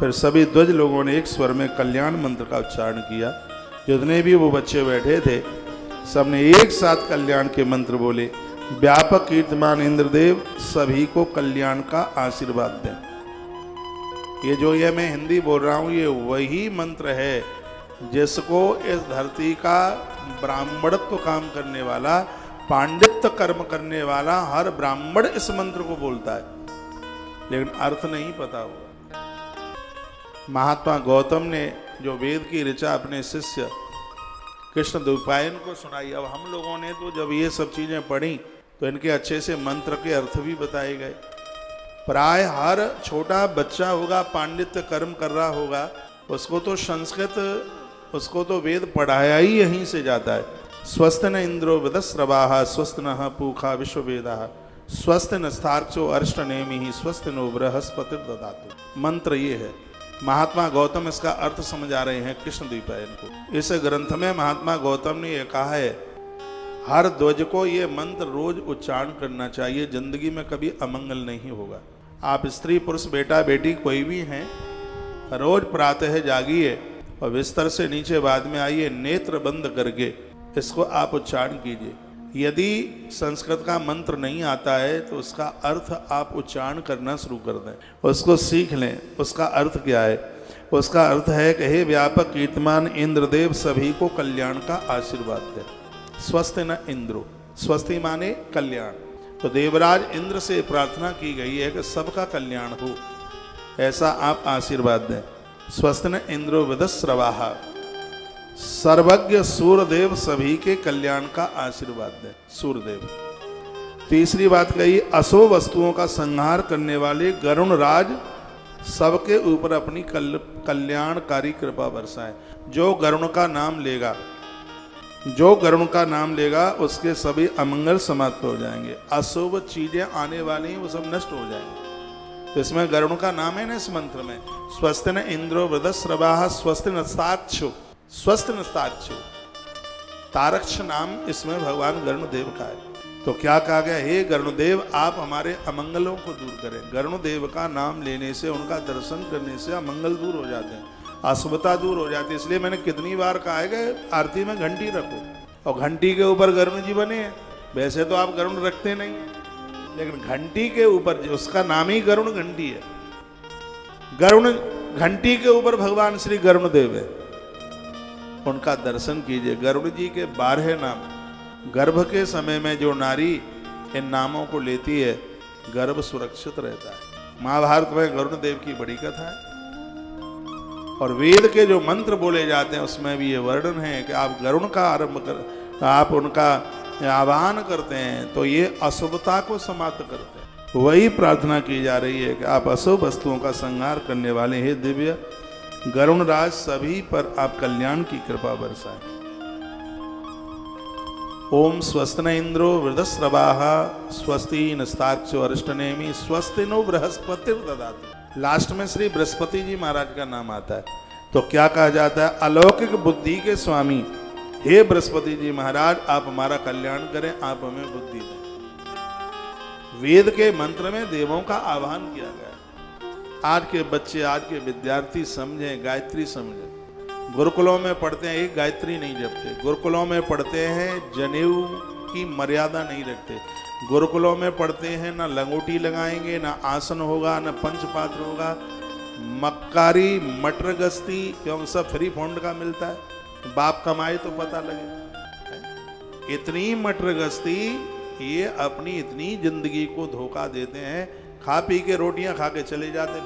फिर सभी ध्वज लोगों ने एक स्वर में कल्याण मंत्र का उच्चारण किया। जितने भी वो बच्चे बैठे थे सबने एक साथ कल्याण के मंत्र बोले। व्यापक कीर्तिमान इंद्रदेव सभी को कल्याण का आशीर्वाद दें। ये मैं हिंदी बोल रहा हूँ, ये वही मंत्र है जिसको इस धरती का ब्राह्मणत्व काम करने वाला, पांडित्य कर्म करने वाला हर ब्राह्मण इस मंत्र को बोलता है, लेकिन अर्थ नहीं पता होगा। महात्मा गौतम ने जो वेद की ऋचा अपने शिष्य कृष्णद्वैपायन को सुनाई। अब हम लोगों ने तो जब ये सब चीजें पढ़ी तो इनके अच्छे से मंत्र के अर्थ भी बताए गए। प्राय हर छोटा बच्चा होगा, पांडित्य कर्म कर रहा होगा, उसको तो संस्कृत, उसको तो वेद पढ़ाया ही यहीं से जाता है। स्वस्त न इंद्रो विदस्रवाः स्वस्त न पूखा विश्ववेदाः स्वस्त न स्थार्चो अरिष्टनेमिः स्वस्त नो बृहस्पतिर्दधातु। मंत्र ये है। महात्मा गौतम इसका अर्थ समझा रहे हैं कृष्णद्वैपायन को। इस ग्रंथ में महात्मा गौतम ने यह कहा है, हर ध्वज को ये मंत्र रोज उच्चारण करना चाहिए, जिंदगी में कभी अमंगल नहीं होगा। आप स्त्री पुरुष बेटा बेटी कोई भी हैं, रोज प्रातः जागिए और बिस्तर से नीचे बाद में आइए, नेत्र बंद करके इसको आप उच्चारण कीजिए। यदि संस्कृत का मंत्र नहीं आता है तो उसका अर्थ आप उच्चारण करना शुरू कर दें, उसको सीख लें। उसका अर्थ क्या है? उसका अर्थ है कि हे व्यापक कीर्तिमान इंद्रदेव सभी को कल्याण का आशीर्वाद दें। स्वस्ति न इंद्रो, स्वस्ति माने कल्याण। तो देवराज इंद्र से प्रार्थना की गई है कि सबका कल्याण हो, ऐसा आप आशीर्वाद दें। स्वस्ति न इंद्रो विदस्रवाः, सर्वज्ञ सूर्यदेव सभी के कल्याण का आशीर्वाद दें। सूर्यदेव। तीसरी बात कही, असो वस्तुओं का संहार करने वाले गरुण राज सबके ऊपर अपनी कल्याणकारी कृपा बरसाएं। जो गरुण का नाम लेगा, जो गरुण का नाम लेगा उसके सभी अमंगल समाप्त हो जाएंगे। अशुभ चीजें आने वाली हैं वो सब नष्ट हो जाएंगे। तो इसमें गरुण का नाम है ना इस मंत्र में। स्वस्ति न इंद्रो वृदस्रवाः स्वस्ति नस्ताक्षु, स्वस्ति नस्ताक्षु। तारक्ष नाम इसमें भगवान गरुणदेव का है। तो क्या कहा गया, हे गरुणदेव आप हमारे अमंगलों को दूर करें। गरुणदेव का नाम लेने से, उनका दर्शन करने से अमंगल दूर हो जाते हैं, अशुभता दूर हो जाती है। इसलिए मैंने कितनी बार कहा है कि आरती में घंटी रखो, और घंटी के ऊपर गरुण जी बने हैं। वैसे तो आप गरुण रखते नहीं हैं, लेकिन घंटी के ऊपर, उसका नाम ही गरुण घंटी है। गरुण घंटी के ऊपर भगवान श्री गरुणदेव है, उनका दर्शन कीजिए। गरुड़ जी के 12 नाम। गर्भ के समय में जो नारी इन नामों को लेती है, गर्भ सुरक्षित रहता है। महाभारत में गरुण देव की बड़ी कथा है, और वेद के जो मंत्र बोले जाते हैं उसमें भी ये वर्णन है कि आप गरुण का आरंभ कर, आप उनका आह्वान करते हैं तो ये अशुभता को समाप्त करते हैं। वही प्रार्थना की जा रही है कि आप अशुभ वस्तुओं का संहार करने वाले हे दिव्य गरुण राज सभी पर आप कल्याण की कृपा बरसाएं। ओम स्वस्ति न इंद्रो वृदस्रवाः स्वस्ति नस्ताक्षो अरिष्टनेमिः स्वस्ति नो बृहस्पतिर्दधातु। लास्ट में श्री बृहस्पति जी महाराज का नाम आता है। तो क्या कहा जाता है, अलौकिक बुद्धि के स्वामी हे बृहस्पति जी महाराज आप हमारा कल्याण करें, आप हमें बुद्धि दें। वेद के मंत्र में देवों का आह्वान किया गया। आज के बच्चे, आज के विद्यार्थी समझें, गायत्री समझें। गुरुकुलों में पढ़ते हैं, एक गायत्री नहीं जपते। गुरुकुलों में पढ़ते हैं, जनेऊ की मर्यादा नहीं रखते। गुरुकुलों में पढ़ते हैं, ना लंगोटी लगाएंगे, ना आसन होगा, ना पंचपात्र होगा। मक्कारी मटर गश्ती, क्योंकि सब फ्री फंड का मिलता है, बाप कमाए तो पता लगे। इतनी मटर गश्ती, ये अपनी इतनी जिंदगी को धोखा देते हैं। खा पी के रोटियां खा के चले जाते हैं।